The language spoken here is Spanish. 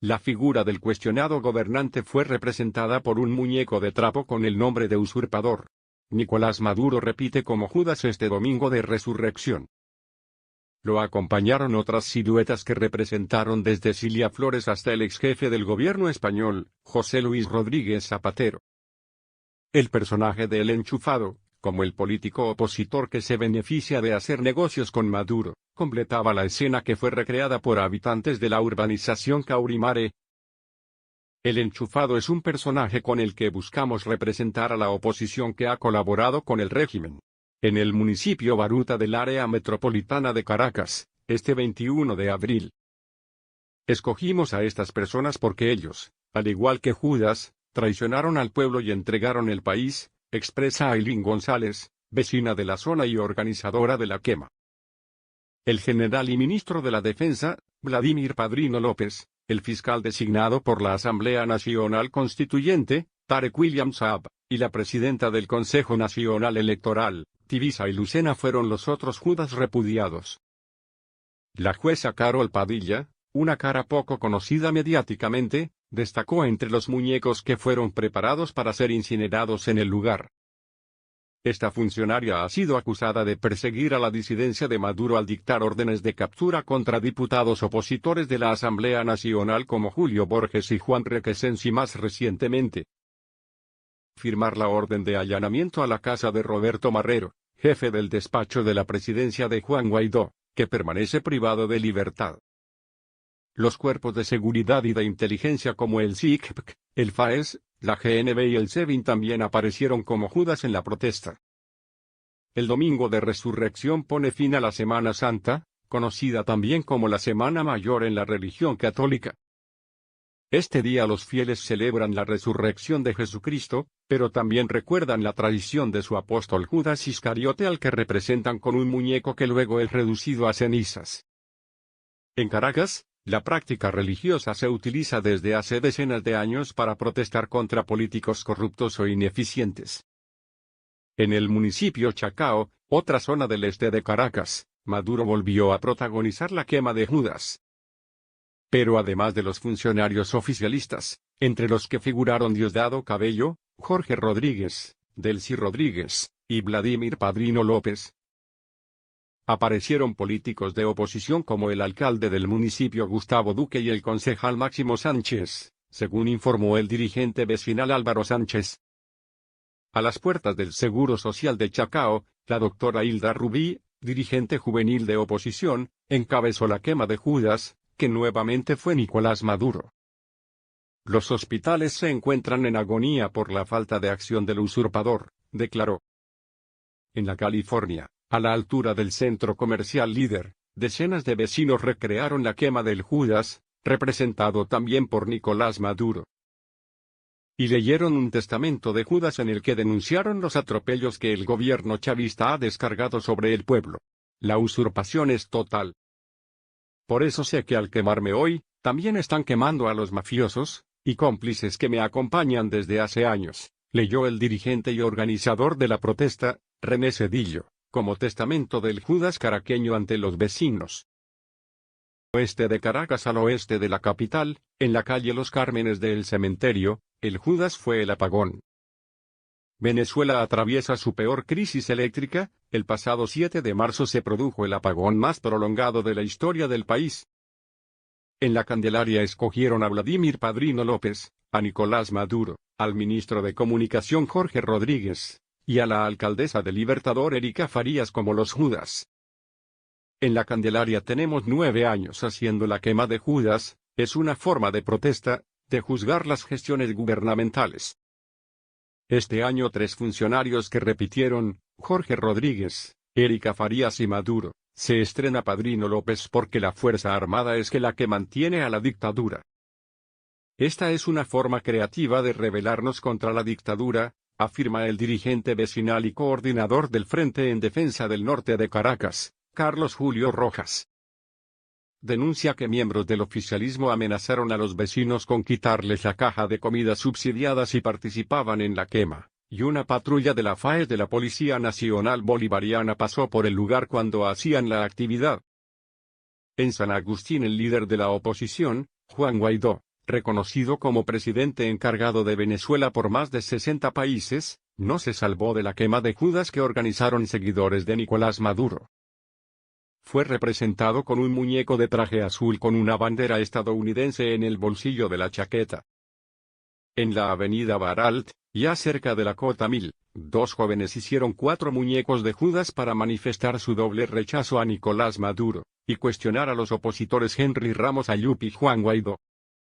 La figura del cuestionado gobernante fue representada por un muñeco de trapo con el nombre de usurpador. Nicolás Maduro repite como Judas este domingo de resurrección. Lo acompañaron otras siluetas que representaron desde Cilia Flores hasta el exjefe del gobierno español, José Luis Rodríguez Zapatero. El personaje de El Enchufado, como el político opositor que se beneficia de hacer negocios con Maduro, completaba la escena que fue recreada por habitantes de la urbanización Caurimare. El Enchufado es un personaje con el que buscamos representar a la oposición que ha colaborado con el régimen. En el municipio Baruta del área metropolitana de Caracas, este 21 de abril. Escogimos a estas personas porque ellos, al igual que Judas, traicionaron al pueblo y entregaron el país, expresa Ailín González, vecina de la zona y organizadora de la quema. El general y ministro de la Defensa, Vladimir Padrino López, el fiscal designado por la Asamblea Nacional Constituyente, Tarek William Saab, y la presidenta del Consejo Nacional Electoral, Tibisa y Lucena fueron los otros Judas repudiados. La jueza Carol Padilla, una cara poco conocida mediáticamente, destacó entre los muñecos que fueron preparados para ser incinerados en el lugar. Esta funcionaria ha sido acusada de perseguir a la disidencia de Maduro al dictar órdenes de captura contra diputados opositores de la Asamblea Nacional como Julio Borges y Juan Requesens y más recientemente firmar la orden de allanamiento a la casa de Roberto Marrero, jefe del despacho de la presidencia de Juan Guaidó, que permanece privado de libertad. Los cuerpos de seguridad y de inteligencia como el SICPC, el FAES, la GNB y el SEBIN también aparecieron como Judas en la protesta. El domingo de resurrección pone fin a la Semana Santa, conocida también como la Semana Mayor en la religión católica. Este día los fieles celebran la resurrección de Jesucristo, pero también recuerdan la traición de su apóstol Judas Iscariote al que representan con un muñeco que luego es reducido a cenizas. En Caracas, la práctica religiosa se utiliza desde hace decenas de años para protestar contra políticos corruptos o ineficientes. En el municipio Chacao, otra zona del este de Caracas, Maduro volvió a protagonizar la quema de Judas. Pero además de los funcionarios oficialistas, entre los que figuraron Diosdado Cabello, Jorge Rodríguez, Delcy Rodríguez, y Vladimir Padrino López, aparecieron políticos de oposición como el alcalde del municipio Gustavo Duque y el concejal Máximo Sánchez, según informó el dirigente vecinal Álvaro Sánchez. A las puertas del Seguro Social de Chacao, la doctora Hilda Rubí, dirigente juvenil de oposición, encabezó la quema de Judas, que nuevamente fue Nicolás Maduro. Los hospitales se encuentran en agonía por la falta de acción del usurpador, declaró. En la California, a la altura del centro comercial Líder, decenas de vecinos recrearon la quema del Judas, representado también por Nicolás Maduro. Y leyeron un testamento de Judas en el que denunciaron los atropellos que el gobierno chavista ha descargado sobre el pueblo. La usurpación es total. Por eso sé que al quemarme hoy, también están quemando a los mafiosos y cómplices que me acompañan desde hace años, leyó el dirigente y organizador de la protesta, René Cedillo, como testamento del Judas caraqueño ante los vecinos. Oeste de Caracas al oeste de la capital, en la calle Los Cármenes del Cementerio, el Judas fue el apagón. Venezuela atraviesa su peor crisis eléctrica, el pasado 7 de marzo se produjo el apagón más prolongado de la historia del país. En la Candelaria escogieron a Vladimir Padrino López, a Nicolás Maduro, al ministro de Comunicación Jorge Rodríguez, y a la alcaldesa de Libertador Erika Farías como los Judas. En la Candelaria tenemos 9 años haciendo la quema de Judas, es una forma de protesta, de juzgar las gestiones gubernamentales. Este año 3 funcionarios que repitieron, Jorge Rodríguez, Erika Farías y Maduro, se estrena Padrino López porque la Fuerza Armada es la que mantiene a la dictadura. Esta es una forma creativa de rebelarnos contra la dictadura, afirma el dirigente vecinal y coordinador del Frente en Defensa del Norte de Caracas, Carlos Julio Rojas. Denuncia que miembros del oficialismo amenazaron a los vecinos con quitarles la caja de comida subsidiada si participaban en la quema, y una patrulla de la FAES de la Policía Nacional Bolivariana pasó por el lugar cuando hacían la actividad. En San Agustín el líder de la oposición, Juan Guaidó, reconocido como presidente encargado de Venezuela por más de 60 países, no se salvó de la quema de Judas que organizaron seguidores de Nicolás Maduro. Fue representado con un muñeco de traje azul con una bandera estadounidense en el bolsillo de la chaqueta. En la avenida Baralt, ya cerca de la Cota 1000, dos jóvenes hicieron 4 muñecos de Judas para manifestar su doble rechazo a Nicolás Maduro, y cuestionar a los opositores Henry Ramos Ayub y Juan Guaidó.